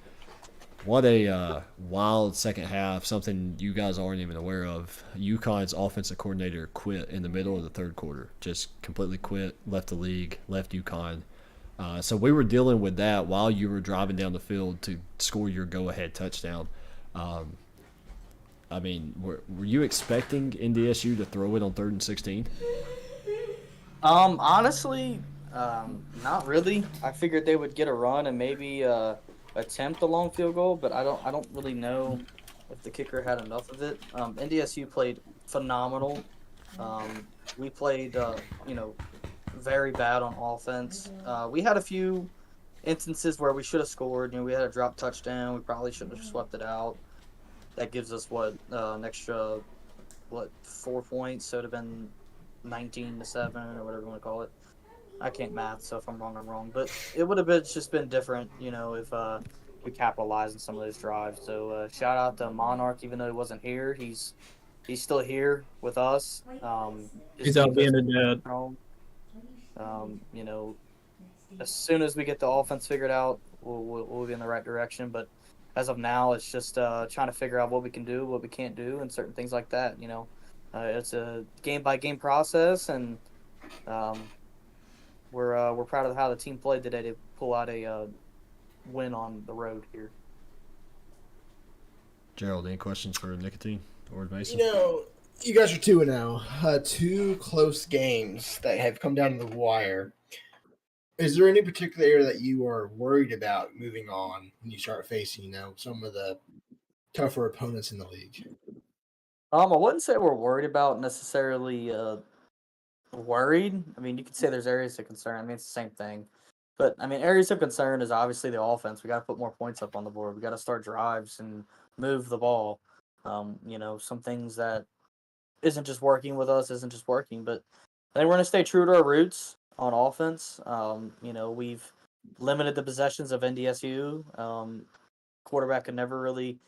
What a wild second half, something you guys aren't even aware of. UConn's offensive coordinator quit in the middle of the third quarter. Just completely quit, left the league, left UConn. So we were dealing with that while you were driving down the field to score your go-ahead touchdown. I mean, were you expecting NDSU to throw it on 3rd and 16? Honestly, not really. I figured they would get a run and maybe attempt a long field goal, but I don't really know if the kicker had enough of it. NDSU played phenomenal. We played, very bad on offense. We had a few instances where we should have scored. We had a drop touchdown. We probably should have swept it out. That gives us an extra 4 points. So it would have been 19-7 or whatever you want to call it. I can't math, so if I'm wrong, I'm wrong. But it would have been just been different, if we capitalized on some of those drives. So shout out to Monarch, even though he wasn't here, he's still here with us. Just He's out keeping us being a dad. strong. As soon as we get the offense figured out, we'll be in the right direction. But as of now, it's just trying to figure out what we can do, what we can't do, and certain things like that. It's a game by game process, and we're proud of how the team played today to pull out a win on the road here. Gerald, any questions for Nicotine or Mason? You guys are 2-0. 2 close games that have come down to the wire. Is there any particular area that you are worried about moving on when you start facing, some of the tougher opponents in the league? I wouldn't say we're worried about necessarily worried. I mean, you could say there's areas of concern. I mean, it's the same thing. But, I mean, areas of concern is obviously the offense. We got to put more points up on the board. We got to start drives and move the ball. Some things that isn't just working with us isn't just working. But I think we're going to stay true to our roots on offense. We've limited the possessions of NDSU. Quarterback could never really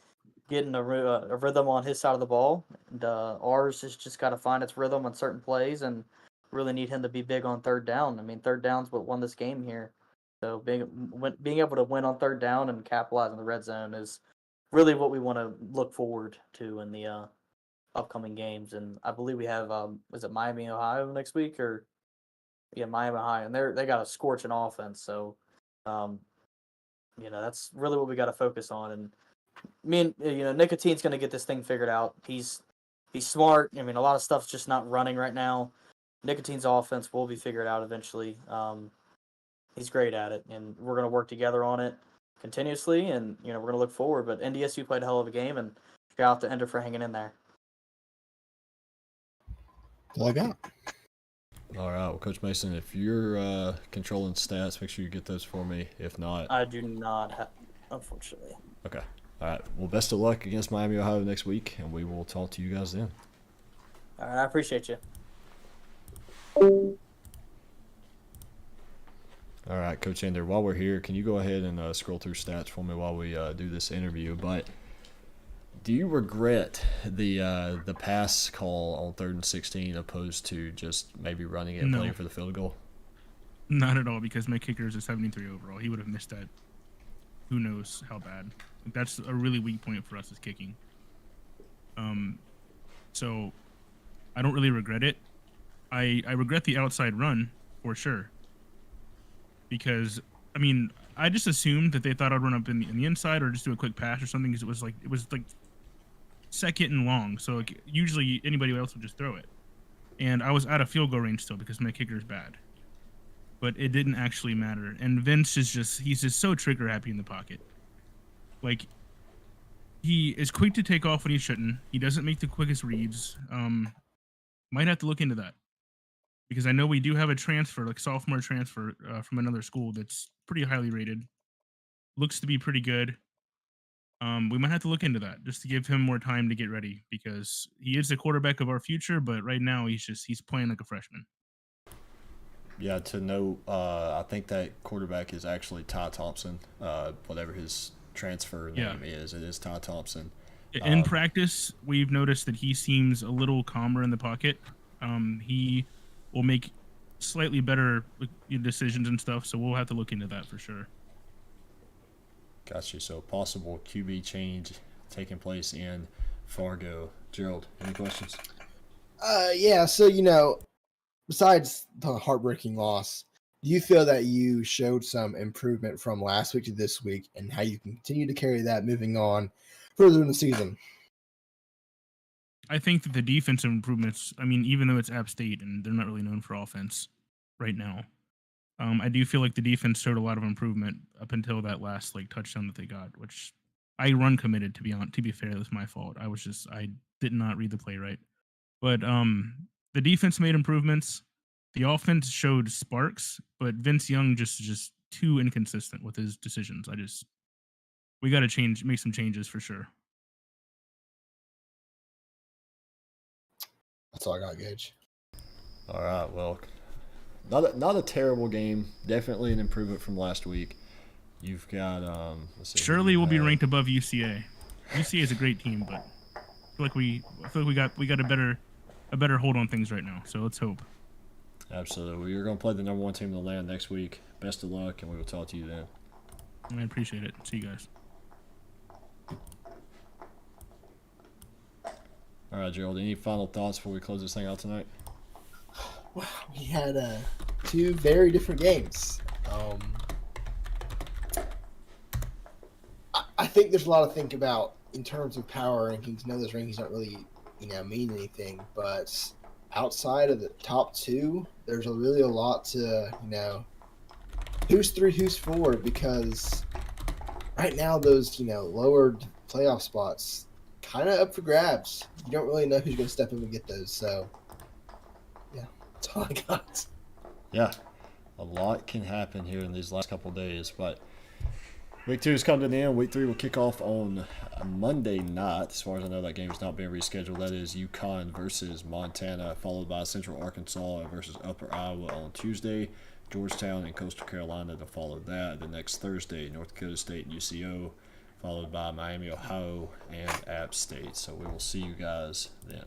get in a rhythm on his side of the ball. And ours has just got to find its rhythm on certain plays and really need him to be big on third down. I mean, third down's what won this game here. So being able to win on third down and capitalize in the red zone is really what we want to look forward to in the upcoming games. And I believe we have is it Miami, Ohio next week or Miami, Ohio, and they got a scorching offense. So that's really what we got to focus on. And Nicotine's going to get this thing figured out. He's smart. I mean, a lot of stuff's just not running right now. Nicotine's offense will be figured out eventually. He's great at it, and we're going to work together on it continuously, and we're going to look forward. But NDSU played a hell of a game, and shout out to Ender for hanging in there. That's all I got. All right, well, Coach Mason, if you're controlling stats, make sure you get those for me. If not, I do not have, unfortunately. Okay. All right. Well, best of luck against Miami, Ohio next week, and we will talk to you guys then. All right, I appreciate you. All right, Coach Ender, while we're here, can you go ahead and scroll through stats for me while we do this interview? But do you regret the pass call on 3rd and 16 opposed to just maybe running it and playing for the field goal? Not at all, because my kicker is a 73 overall. He would have missed that. Who knows how bad. That's a really weak point for us is kicking. So I don't really regret it. I regret the outside run for sure. Because I mean, I just assumed that they thought I'd run up in the inside or just do a quick pass or something, because it was like second and long. So like, usually anybody else would just throw it. And I was out of field goal range still because my kicker is bad. But it didn't actually matter. And Vince he's just so trigger happy in the pocket. Like, he is quick to take off when he shouldn't. He doesn't make the quickest reads. Might have to look into that, because I know we do have a transfer, like sophomore transfer from another school that's pretty highly rated. Looks to be pretty good. We might have to look into that just to give him more time to get ready, because he is the quarterback of our future, but right now he's playing like a freshman. Yeah, to know, I think that quarterback is actually Ty Thompson, whatever his transfer name is. It is Ty Thompson. In practice, we've noticed that he seems a little calmer in the pocket. He will make slightly better decisions and stuff, so we'll have to look into that for sure. Gotcha. So possible QB change taking place in Fargo. Gerald, any questions? Yeah. So besides the heartbreaking loss, do you feel that you showed some improvement from last week to this week, and how you can continue to carry that moving on further in the season? I think that the defensive improvements, I mean, even though it's App State and they're not really known for offense right now, I do feel like the defense showed a lot of improvement up until that last touchdown that they got, which I run committed, to be fair. That was my fault. I did not read the play right. But the defense made improvements. The offense showed sparks, but Vince Young just too inconsistent with his decisions. We got to make some changes for sure. That's all I got, Gage. All right. Well, not a terrible game. Definitely an improvement from last week. You've got let's see, Surely we'll be ranked above UCA. UCA is a great team, but I feel like we got a better hold on things right now. So let's hope. Absolutely. Well, you're going to play the number 1 team in the land next week. Best of luck, and we will talk to you then. I appreciate it. See you guys. All right, Gerald. Any final thoughts before we close this thing out tonight? Well, we had 2 very different games. I think there's a lot to think about in terms of power rankings. No, those rankings don't really, mean anything. But outside of the top 2, there's really a lot to, who's 3, who's 4. Because right now, those, lowered playoff spots kind of up for grabs. You don't really know who's going to step in and get those. So, yeah, that's all I got. Yeah, a lot can happen here in these last couple of days, but week 2 is coming to an end. Week 3 will kick off on Monday night. As far as I know, that game is not being rescheduled. That is UConn versus Montana, followed by Central Arkansas versus Upper Iowa on Tuesday. Georgetown and Coastal Carolina to follow that. The next Thursday, North Dakota State and UCO, followed by Miami, Ohio, and App State. So we will see you guys then.